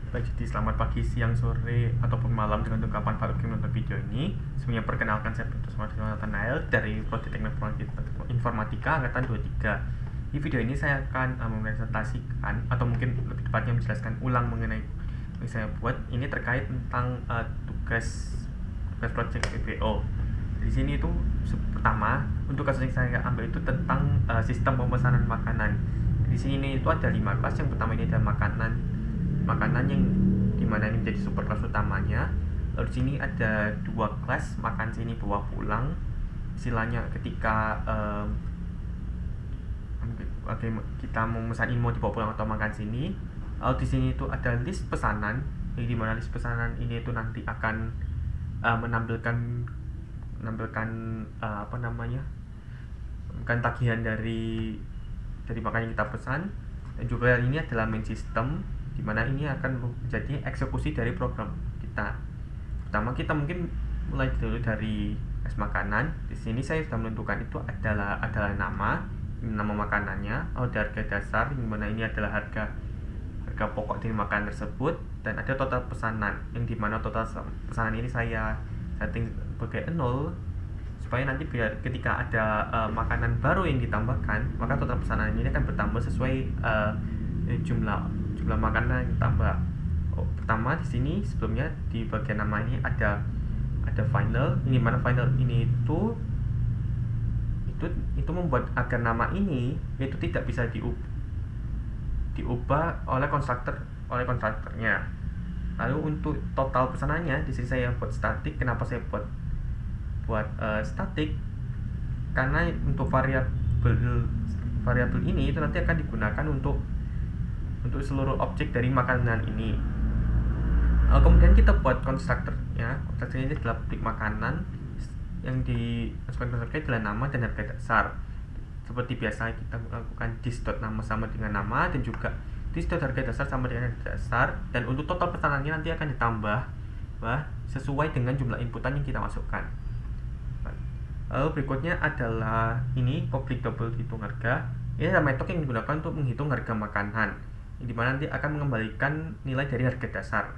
Baik, jadi selamat pagi, siang, sore, ataupun malam tergantung kapan Pak Luki menonton video ini. Sebelumnya perkenalkan, saya Petrus Nathanael dari Prodi Teknik Informatika Angkatan 23. Di video ini saya akan mempresentasikan atau mungkin lebih tepatnya menjelaskan ulang mengenai yang saya buat. Ini terkait tentang tugas project PPO. Di sini itu pertama untuk kasus yang saya ambil itu tentang sistem pemesanan makanan. Di sini itu ada 5 kelas. Yang pertama ini ada makanan yang dimana ini menjadi super kelas utamanya. Lalu di sini ada 2 kelas makan sini bawa pulang. Istilahnya ketika kita mau memesan mau dibawa pulang atau makan sini. Lalu di sini itu ada list pesanan, yang dimana list pesanan ini itu nanti akan menampilkan kan tagihan dari makanan yang kita pesan. Dan juga ini adalah main system, dimana ini akan menjadi eksekusi dari program kita. Pertama kita mungkin mulai dulu dari es makanan. Di sini saya sudah menentukan itu adalah nama makanannya, ada harga dasar, dimana ini adalah harga pokok dari makanan tersebut, dan ada total pesanan, yang dimana total pesanan ini saya setting sebagai 0 supaya nanti biar ketika ada makanan baru yang ditambahkan, maka total pesanan ini akan bertambah sesuai jumlah makanan yang ditambah. Pertama di sini sebelumnya di bagian nama ini ada final, ini mana final ini itu membuat agar nama ini itu tidak bisa diubah oleh konstruktornya. Lalu untuk total pesanannya di sini saya buat static. Kenapa saya buat static? Karena untuk variabel ini itu nanti akan digunakan untuk seluruh objek dari makanan ini. Kemudian kita buat konstruktornya. Konstruktornya ini adalah objek makanan yang dimasukkan konstruktornya adalah nama dan harga dasar. Seperti biasa kita melakukan dis.nama sama dengan nama, dan juga dis.harga dasar sama dengan harga dasar. Dan untuk total pesanannya nanti akan ditambah sesuai dengan jumlah inputan yang kita masukkan. Lalu berikutnya adalah ini public double hitung harga. Ini adalah metode yang digunakan untuk menghitung harga makanan, yang dimana nanti akan mengembalikan nilai dari harga dasar.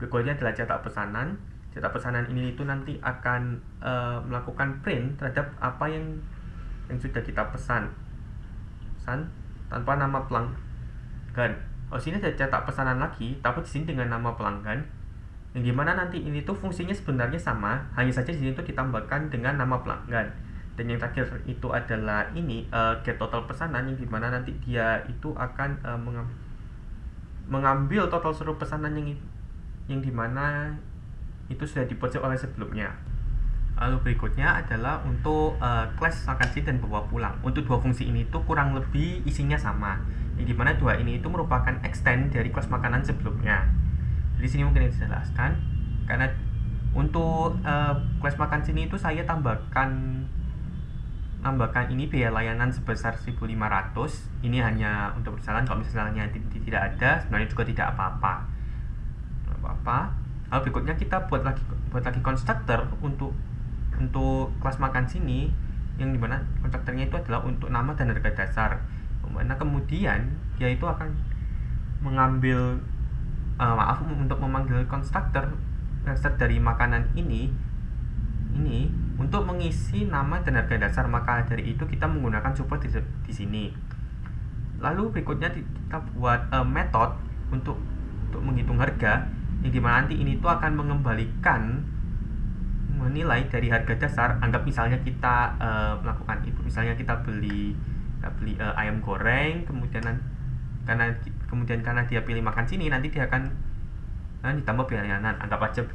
Berikutnya adalah cetak pesanan. Cetak pesanan ini itu nanti akan melakukan print terhadap apa yang sudah kita pesan tanpa nama pelanggan. Sini ada cetak pesanan lagi, tapi di sini dengan nama pelanggan, yang dimana nanti ini tuh fungsinya sebenarnya sama, hanya saja di sini tuh ditambahkan dengan nama pelanggan. Dan yang terakhir itu adalah ini get total pesanan, yang dimana nanti dia itu akan mengambil total seluruh pesanan yang dimana itu sudah diproses oleh sebelumnya. Lalu berikutnya adalah untuk kelas makan sini dan bawa pulang. Untuk dua fungsi ini itu kurang lebih isinya sama, yang dimana dua ini itu merupakan extend dari kelas makanan sebelumnya. Di sini mungkin dijelaskan, karena untuk kelas makan sini itu saya tambahkan ini biaya layanan sebesar 1.500. Ini hanya untuk perjalanan. Kalau misalnya tidak ada, sebenarnya juga tidak apa-apa. Lalu berikutnya kita buat lagi konstruktor untuk kelas makan sini, yang dimana konstruktornya itu adalah untuk nama dan harga dasar. Mana kemudian dia itu akan mengambil untuk memanggil konstruktor dari makanan ini untuk mengisi nama dan harga dasar. Maka dari itu kita menggunakan support di sini. Lalu berikutnya kita buat metode untuk menghitung harga, yang dimana nanti ini tuh akan mengembalikan nilai dari harga dasar. Anggap misalnya kita melakukan itu, misalnya kita beli ayam goreng, karena dia pilih makan sini, nanti dia akan ditambah biaya layanan. Anggap aja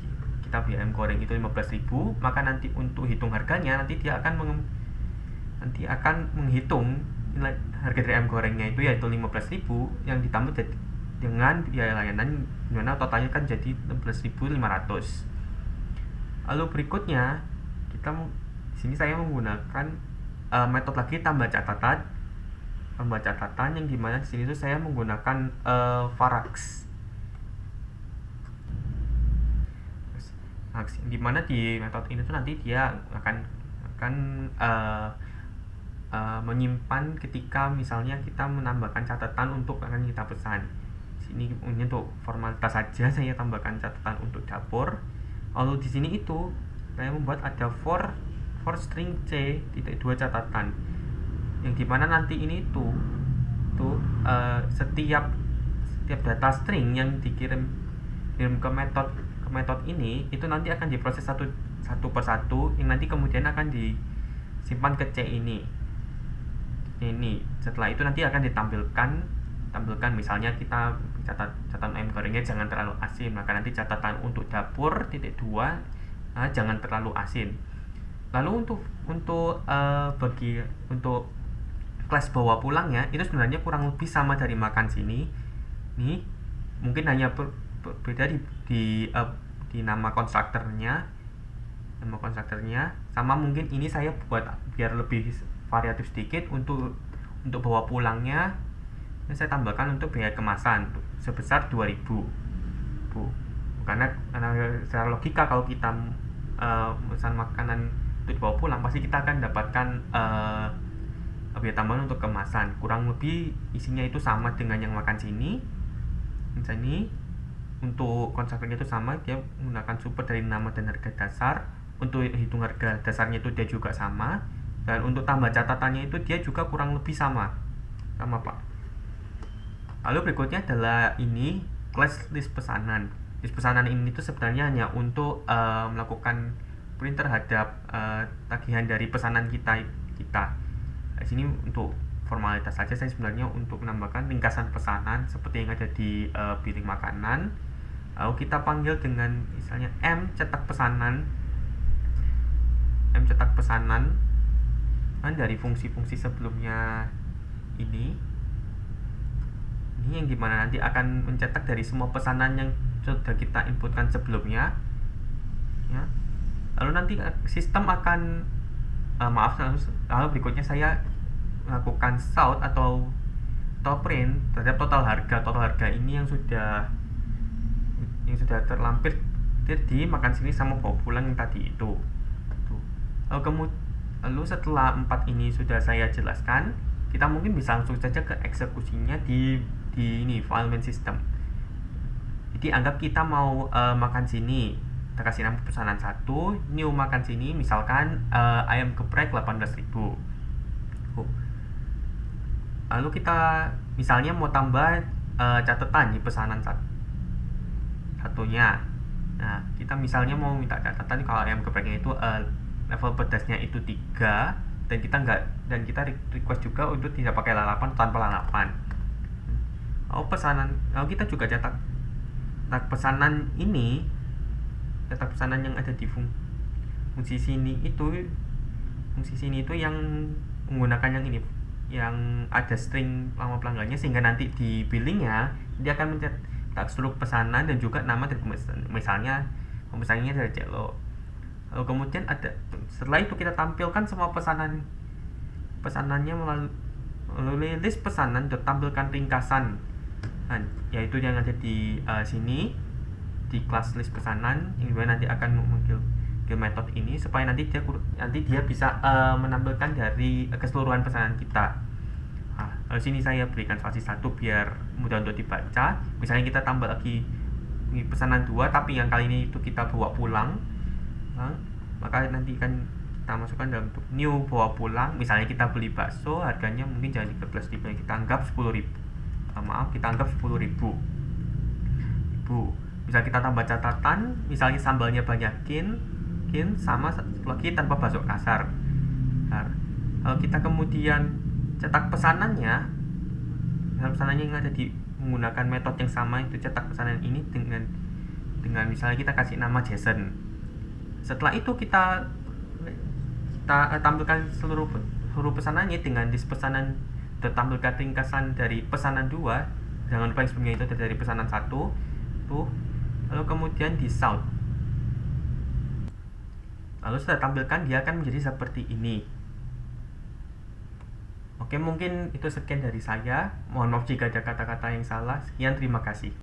kita beli ayam goreng itu 15.000, maka nanti untuk hitung harganya nanti dia akan menghitung nilai harga dari ayam gorengnya itu yaitu 15.000 yang ditambah dengan biaya layanan, dimana totalnya kan jadi 16.500. Lalu berikutnya di sini saya menggunakan metode lagi tambah catatan, yang dimana di sini tuh saya menggunakan Varax. Dimana di metode ini tuh nanti dia akan menyimpan ketika misalnya kita menambahkan catatan untuk akan kita pesan. Di Sini ini untuk formalitas saja saya tambahkan catatan untuk dapur. Lalu di sini itu saya membuat ada for string c titik 2 catatan, yang dimana nanti ini tuh setiap data string yang dikirim ke metode ini itu nanti akan diproses satu persatu, yang nanti kemudian akan disimpan ke C ini. Setelah itu nanti akan ditampilkan misalnya kita catatan ayam gorengnya jangan terlalu asin, maka nanti catatan untuk dapur titik 2 jangan terlalu asin. Lalu untuk kelas bawa pulangnya itu sebenarnya kurang lebih sama dari makan sini. Nih mungkin hanya berbeda di nama konstruktornya. Sama mungkin ini saya buat biar lebih variatif sedikit. Untuk bawa pulangnya ini saya tambahkan untuk biaya kemasan sebesar 2.000 karena secara logika kalau kita pesan makanan untuk bawa pulang pasti kita akan dapatkan biaya tambahan untuk kemasan. Kurang lebih isinya itu sama dengan yang makan sini. Misalnya untuk konstruktornya itu sama, dia menggunakan super dari nama dan harga dasar. Untuk hitung harga dasarnya itu dia juga sama, dan untuk tambah catatannya itu dia juga kurang lebih sama Pak. Lalu berikutnya adalah ini class list pesanan. List pesanan ini itu sebenarnya hanya untuk melakukan print terhadap tagihan dari pesanan kita. Di sini untuk formalitas saja, saya sebenarnya untuk menambahkan ringkasan pesanan seperti yang ada di billing makanan. Lalu kita panggil dengan misalnya M cetak pesanan dari fungsi-fungsi sebelumnya ini yang dimana nanti akan mencetak dari semua pesanan yang sudah kita inputkan sebelumnya ya. Lalu nanti sistem akan lalu berikutnya saya melakukan sort atau print terhadap total harga ini yang sudah terlampir di makan sini sama bawa pulang yang tadi itu. Lalu setelah 4 ini sudah saya jelaskan, kita mungkin bisa langsung saja ke eksekusinya di ini file main system. Jadi anggap kita mau makan sini, kita kasih nama pesanan 1, new makan sini, misalkan ayam geprek 18.000. Lalu kita misalnya mau tambah catatan di pesanan satunya. Nah, kita misalnya mau minta catatan kalau ayam gepreknya itu level pedasnya itu 3, dan kita request juga untuk tidak pakai lalapan, tanpa lalapan. Lalu kita juga cetak pesanan ini, cetak pesanan yang ada di fungsi sini itu yang menggunakan yang ini, yang ada string lama pelanggannya, sehingga nanti di billingnya dia akan mencetak seluruh pesanan dan juga nama dari misalnya pemesanannya dari Celo. Lalu kemudian setelah itu kita tampilkan semua pesanannya melalui list pesanan dan tampilkan ringkasan, yaitu yang ada di sini di kelas list pesanan, yang dimana nanti akan memanggil metode ini supaya nanti dia bisa menampilkan dari keseluruhan pesanan kita. Lalu sini saya berikan spasi 1 biar mudah untuk dibaca. Misalnya kita tambah lagi pesanan 2, tapi yang kali ini itu kita bawa pulang, maka nanti kan kita masukkan dalam bentuk new bawa pulang. Misalnya kita beli bakso, harganya mungkin jangan 13.000, kita anggap 10.000. Kita anggap 10.000. Bisa kita tambah catatan, misalnya sambalnya banyakin sama lagi tanpa bakso kasar. Kalau kita kemudian cetak pesanannya yang ada di menggunakan metode yang sama, itu cetak pesanan ini dengan misalnya kita kasih nama Jason. Setelah itu kita tampilkan seluruh pesanannya dengan list pesanan, tampilkan ringkasan dari pesanan 2, jangan lupa yang sebelumnya itu dari pesanan 1 tuh. Lalu kemudian di sort. Lalu setelah tampilkan dia akan menjadi seperti ini. Oke, mungkin itu sekian dari saya. Mohon maaf jika ada kata-kata yang salah. Sekian, terima kasih.